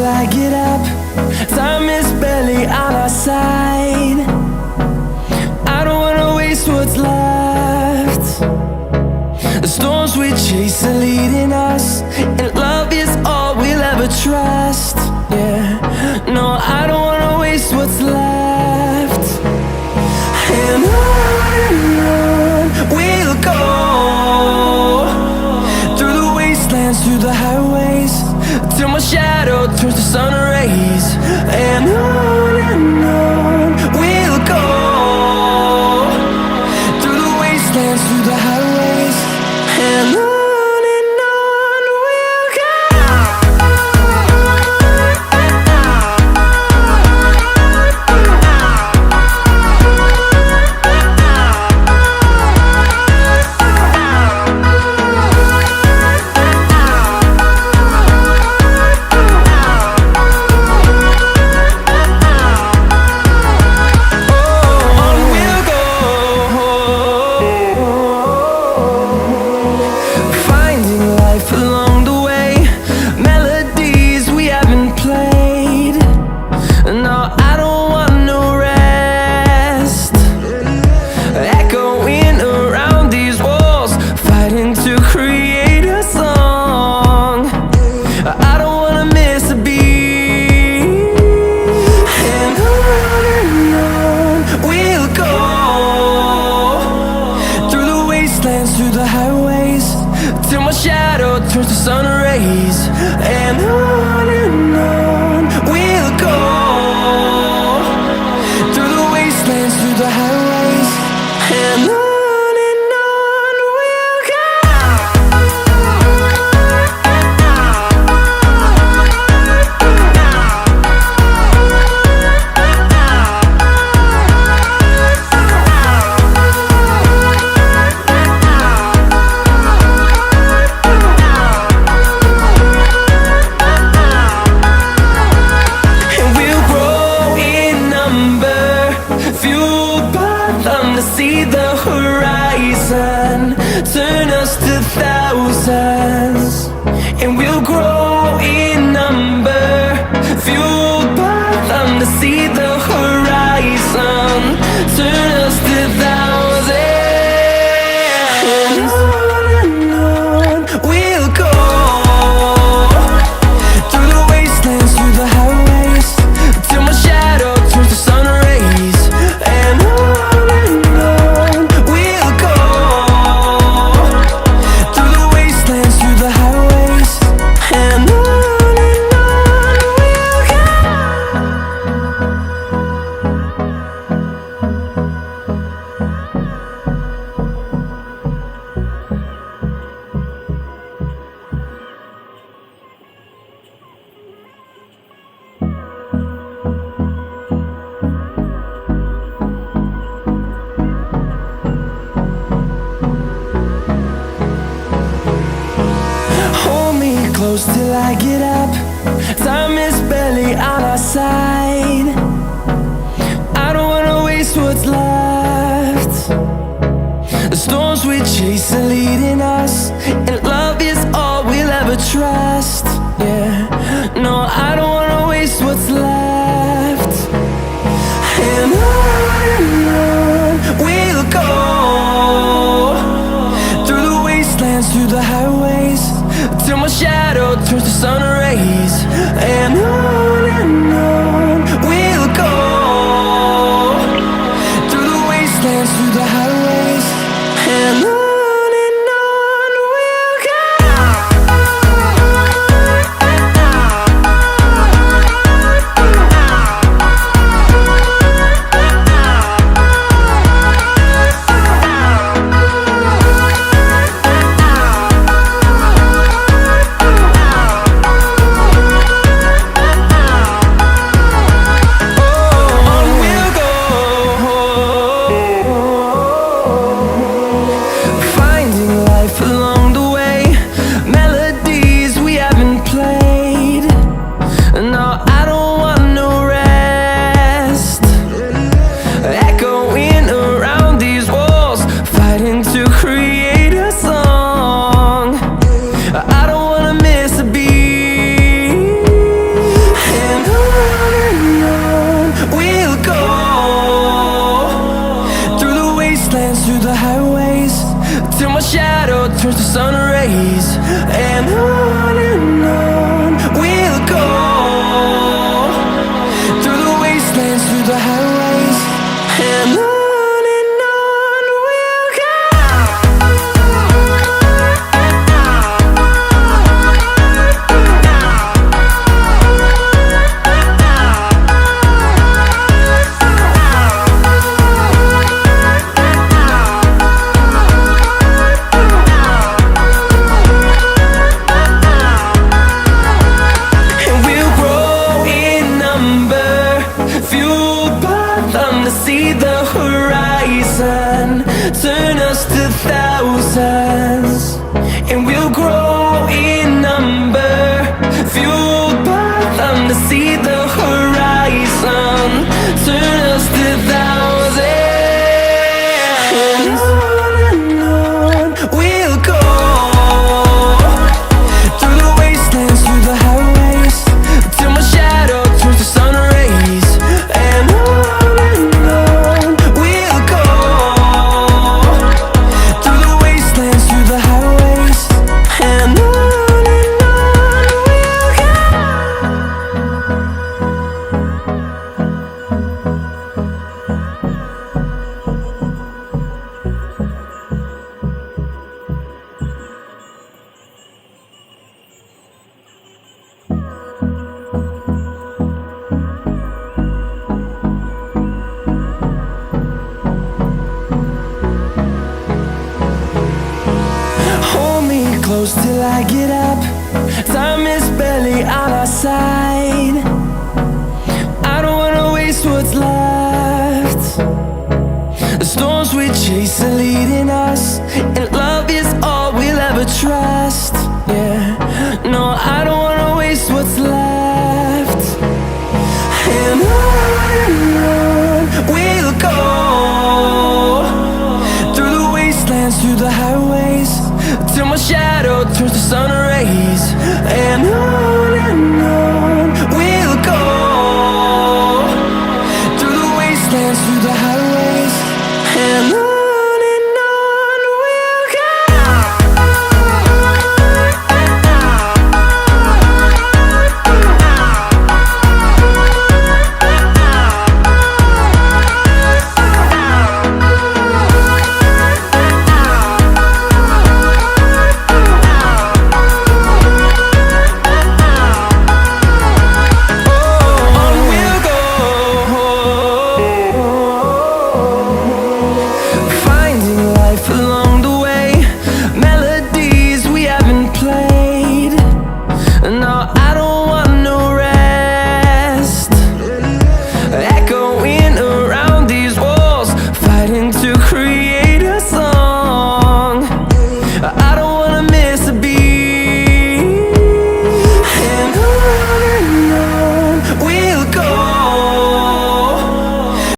till I get up. Time is barely on our side. I don't wanna waste what's left. The storms we chase are leading us, and love is all we'll ever trust. Yeah, no, I don't wanna waste what's left. And on we'll go, through the wastelands, through the highways, till my shadow turns to sun rays. And on we'll go, through the wastelands, through the highways, and on. Through the highways, till my shadow turns to sun rays. And on we'll go, through the wastelands, through the highways, and on. See the horizon turn us to thousands, and we'll grow in number, fueled by them. To see the horizon turn us to thousands, and on we'll go, through the wastelands, through the highways, till my shadow turns to sun rays. And close till I get up. Time is barely on our side. I don't wanna waste what's left. The storms we chase are leading us, and love is all we'll ever trust. Yeah, no, I don't wanna waste what's left. And on we'll go, through the wastelands, through the highways, till my shadow turns to sun rays. And on we'll go, through the wastelands, through the highways, and on. path to see the horizon. Turn us to thousands, and we'll grow in number. Fueled by them to see the horizon. Turn us to thousands, and on we'll go. Through the wastelands, through the highways, till my shadow turns to sun rays. And on we'll go. Through the wastelands, through the highways, and on we'll go. Hold me close till I get up. Time is barely on our side. I don't wanna waste what's left. The storms we chase are leading us, and love is all we'll ever trust. Yeah, no, I don't wanna waste what's left. And on we'll go. Through the wastelands, through the highways, till my shadow turns to sun rays. And on